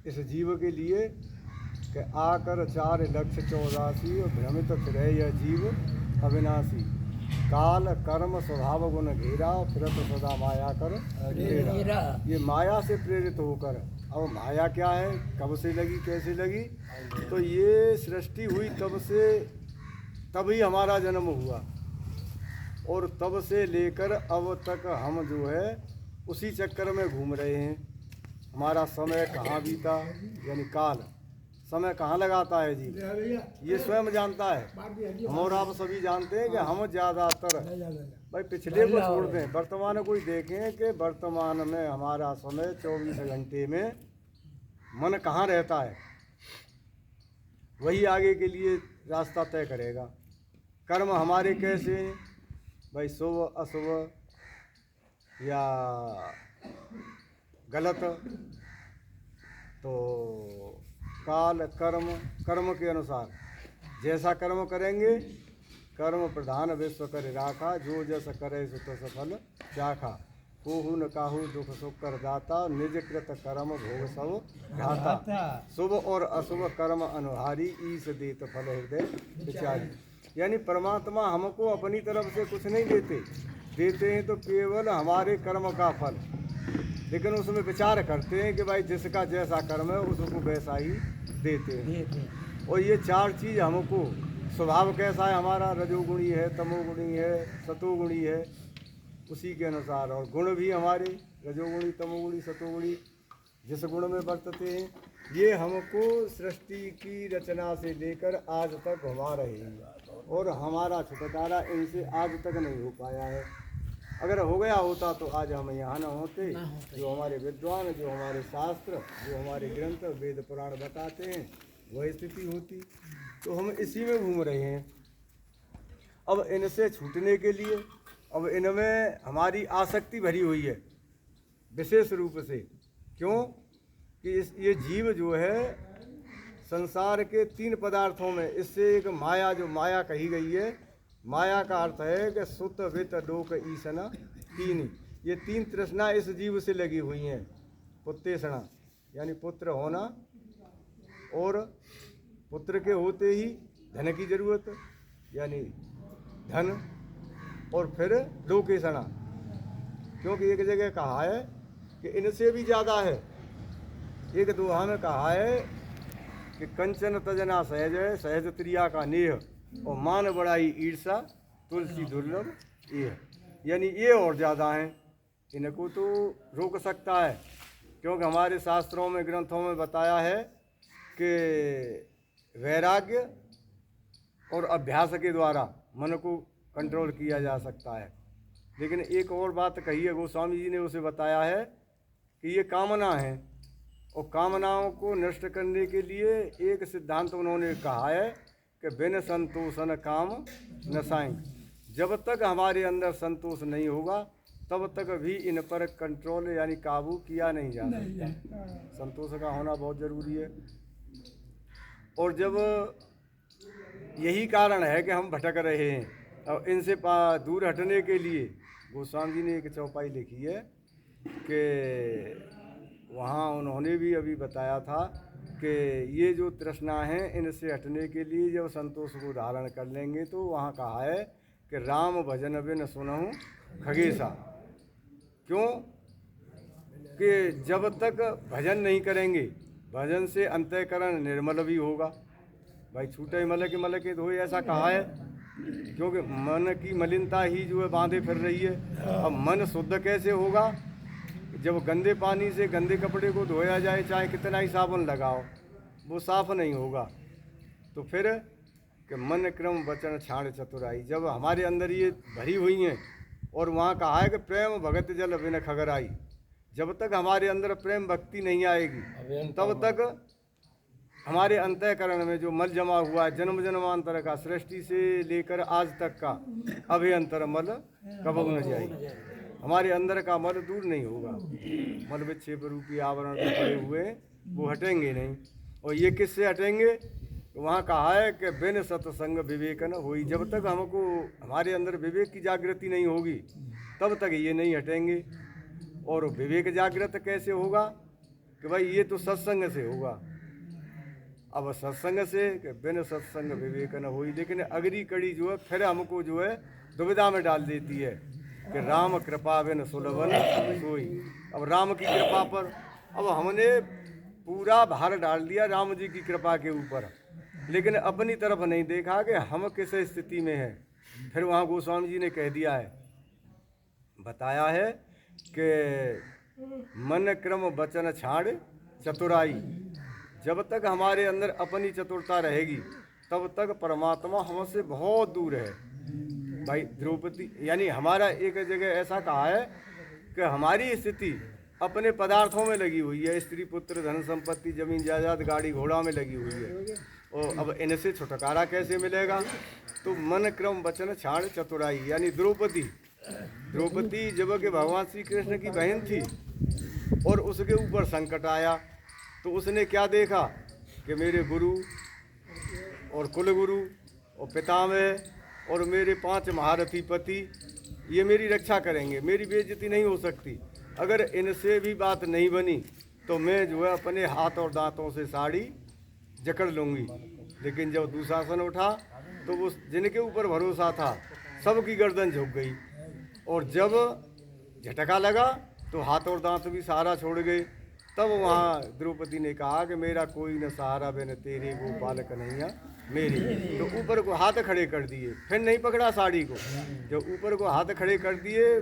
इस जीव के लिए कि आकर 4,84,000 और भ्रमित फिरे यह जीव अविनाशी। काल कर्म स्वभाव गुण घेरा फिरत सदा माया कर घेरा। ये माया से प्रेरित होकर, अब माया क्या है, कब से लगी, कैसे लगी, तो ये सृष्टि हुई तब से, तभी हमारा जन्म हुआ और तब से लेकर अब तक हम जो है उसी चक्कर में घूम रहे हैं। हमारा समय कहाँ बीता, यानी काल समय कहाँ लगाता है जी, ये स्वयं जानता है। हम और आप सभी जानते हैं कि हम ज़्यादातर भाई पिछले को छोड़ दें, वर्तमान को ही देखें कि वर्तमान में हमारा समय 24 घंटे में मन कहाँ रहता है, वही आगे के लिए रास्ता तय करेगा। कर्म हमारे कैसे हैं भाई, शुभ अशुभ या गलत, तो काल कर्म के अनुसार जैसा कर्म करेंगे, कर्म प्रधान विश्व कर राखा, जो जस करे सो तस फल चाखा। कोहू न काहू दुख सुख कर दाता, निज कृत कर्म भोग सब घाता। शुभ और अशुभ कर्म अनुहारी, ईश देत फल हृदय विचारी। यानी परमात्मा हमको अपनी तरफ से कुछ नहीं देते हैं तो केवल हमारे कर्म का फल, लेकिन उसमें विचार करते हैं कि भाई जिसका जैसा कर्म है उसको वैसा ही देते हैं। और ये चार चीज़ हमको, स्वभाव कैसा है हमारा, रजोगुणी है, तमोगुणी है, सतोगुणी है, उसी के अनुसार। और गुण भी हमारे रजोगुणी, तमोगुणी, सतोगुणी जिस गुण में बरतते हैं, ये हमको सृष्टि की रचना से लेकर आज तक घुमा रहे हैं और हमारा छुटकारा इनसे आज तक नहीं हो पाया है। अगर हो गया होता तो आज हम यहाँ न होते। जो हमारे विद्वान, जो हमारे शास्त्र, जो हमारे ग्रंथ वेद पुराण बताते हैं वही स्थिति होती। तो हम इसी में घूम रहे हैं। अब इनसे छूटने के लिए, अब इनमें हमारी आसक्ति भरी हुई है विशेष रूप से। क्यों कि ये जीव जो है संसार के 3 पदार्थों में, इससे एक माया, जो माया कही गई है, माया का अर्थ है कि सुत वित लोक ईसना तीन। ये 3 तृष्णा इस जीव से लगी हुई हैं। पुत्रेषणा यानी पुत्र होना, और पुत्र के होते ही धन की जरूरत यानी धन, और फिर लोकेषणा, क्योंकि एक जगह कहा है कि इनसे भी ज़्यादा है। एक दोहा में कहा है कि कंचन तजना सहज है, सहज त्रिया का नेह, और मान बढ़ाई ईर्षा तुलसी दुर्लभ ये। यानी ये और ज़्यादा हैं, इनको तो रोक सकता है, क्योंकि हमारे शास्त्रों में, ग्रंथों में बताया है कि वैराग्य और अभ्यास के द्वारा मन को कंट्रोल किया जा सकता है। लेकिन एक और बात कही है गोस्वामी जी ने, उसे बताया है कि ये कामना है, और कामनाओं को नष्ट करने के लिए एक सिद्धांत उन्होंने कहा है कि बिन संतोषन काम नसाएं। जब तक हमारे अंदर संतोष नहीं होगा तब तक भी इन पर कंट्रोल यानी काबू किया नहीं जा सकता। संतोष का होना बहुत ज़रूरी है। और जब यही कारण है कि हम भटक रहे हैं, और इनसे दूर हटने के लिए गोस्वामी जी ने एक चौपाई लिखी है कि वहाँ उन्होंने भी अभी बताया था कि ये जो तृष्णा है, इनसे हटने के लिए जब संतोष को धारण कर लेंगे तो वहाँ कहा है कि राम भजन बिन सुनहु खगेशा। क्यों कि जब तक भजन नहीं करेंगे, भजन से अंतःकरण निर्मल भी होगा। भाई छूटे मल के धोए, ऐसा कहा है, क्योंकि मन की मलिनता ही जो है बांधे फिर रही है। अब मन शुद्ध कैसे होगा, जब गंदे पानी से गंदे कपड़े को धोया जाए, चाहे कितना ही साबुन लगाओ, वो साफ नहीं होगा। तो फिर कि मन क्रम वचन छाड़ चतुराई, जब हमारे अंदर ये भरी हुई हैं, और वहाँ कहा है कि प्रेम भगत जल बिन खगराई, जब तक हमारे अंदर प्रेम भक्ति नहीं आएगी तब तक हमारे अंतःकरण में जो मल जमा हुआ है, जन्म जन्मांतर का, सृष्टि से लेकर आज तक का अभ्यंतर मल कबू न जाएगी। हमारे अंदर का मल दूर नहीं होगा। मल विक्षेप रूपी आवरण जो पड़े हुए वो हटेंगे नहीं। और ये किससे हटेंगे, वहाँ कहा है कि बिन सत्संग विवेक न होई। जब तक हमको हमारे अंदर विवेक की जागृति नहीं होगी तब तक ये नहीं हटेंगे। और विवेक जागृत कैसे होगा, कि भाई ये तो सत्संग से होगा। अब सत्संग से कि बिन सत्संग विवेक न होई, लेकिन अगली कड़ी जो है फिर हमको जो है दुविधा में डाल देती है कि राम कृपा बिन सुलभन सोई। अब राम की कृपा पर अब हमने पूरा भार डाल दिया राम जी की कृपा के ऊपर, लेकिन अपनी तरफ नहीं देखा कि हम किस स्थिति में हैं। फिर वहाँ गोस्वामी जी ने कह दिया है, बताया है कि मन क्रम वचन छाड़ चतुराई। जब तक हमारे अंदर अपनी चतुरता रहेगी तब तक परमात्मा हमसे बहुत दूर है। भाई द्रौपदी यानी हमारा एक जगह ऐसा कहा है कि हमारी स्थिति अपने पदार्थों में लगी हुई है, स्त्री पुत्र धन संपत्ति जमीन जायदाद गाड़ी घोड़ा में लगी हुई है। और अब इनसे छुटकारा कैसे मिलेगा? तो मन क्रम वचन छाड़ चतुराई, यानी द्रौपदी जब के भगवान श्री कृष्ण की बहन थी और उसके ऊपर संकट आया तो उसने क्या देखा कि मेरे गुरु और कुलगुरु और पितामह और मेरे 5 महारथी पति ये मेरी रक्षा करेंगे, मेरी बेइज्जती नहीं हो सकती। अगर इनसे भी बात नहीं बनी तो मैं जो है अपने हाथ और दांतों से साड़ी जकड़ लूँगी। लेकिन जब दुशासन उठा तो वो जिनके ऊपर भरोसा था सबकी गर्दन झुक गई, और जब झटका लगा तो हाथ और दांत भी सहारा छोड़ गए। तब वहाँ द्रौपदी ने कहा कि मेरा कोई न सहारा बिन तेरे गोपाल कन्हैया मेरी। तो ऊपर को हाथ खड़े कर दिए, फिर नहीं पकड़ा साड़ी को, जब ऊपर को हाथ खड़े कर दिए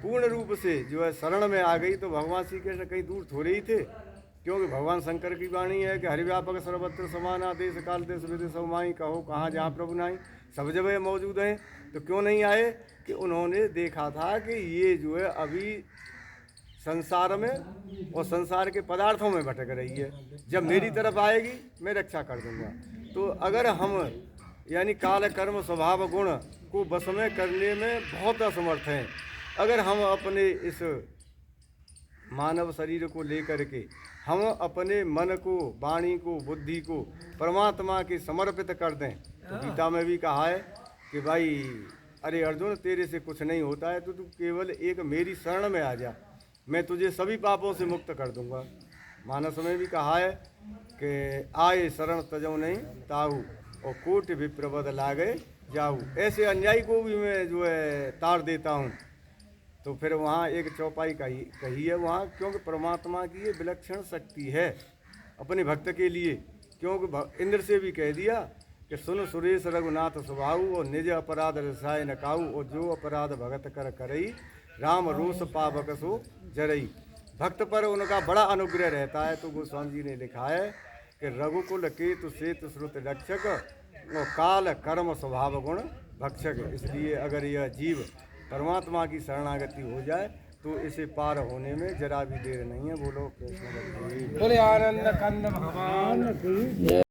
पूर्ण रूप से जो है शरण में आ गई। तो भगवान श्री कृष्ण कहीं दूर थोड़े ही थे, क्योंकि भगवान शंकर की वाणी है कि हरिव्यापक सर्वत्र समाना देश काल देश विदेश माई, कहो कहाँ जहाँ प्रभु नाई, सब जगह मौजूद हैं। तो क्यों नहीं आए? कि उन्होंने देखा था कि ये जो है अभी संसार में और संसार के पदार्थों में भटक रही है, जब मेरी तरफ आएगी मैं रक्षा कर दूंगा। तो अगर हम यानी काल कर्म स्वभाव गुण को बस में करने में बहुत असमर्थ हैं, अगर हम अपने इस मानव शरीर को लेकर के हम अपने मन को, वाणी को, बुद्धि को परमात्मा के समर्पित कर दें, तो गीता में भी कहा है कि भाई अरे अर्जुन तेरे से कुछ नहीं होता है, तो तू केवल एक मेरी शरण में आ जा, मैं तुझे सभी पापों से मुक्त कर दूंगा। मानस में भी कहा है कि आए शरण तजो नहीं ताहू, और कोटि विप्रवद लागे जाऊ। ऐसे अन्यायी को भी मैं जो है तार देता हूँ। तो फिर वहाँ एक चौपाई कही है वहाँ, क्योंकि परमात्मा की ये विलक्षण शक्ति है अपने भक्त के लिए। क्योंकि इंद्र से भी कह दिया कि सुन सुरेश रघुनाथ स्वभाव, और निज अपराध रसाय न काऊ, और जो अपराध भगत कर करई, राम रोष पावक सो जरई। भक्त पर उनका बड़ा अनुग्रह रहता है। तो गोस्वामी जी ने लिखा है कि रघुकुल केतु सेतु श्रुत रक्षक, और काल कर्म स्वभाव गुण भक्षक। इसलिए अगर यह जीव परमात्मा की शरणागति हो जाए तो इसे पार होने में जरा भी देर नहीं है। बोलो कृष्ण भगवान, बोले आनंद कंद भगवान की।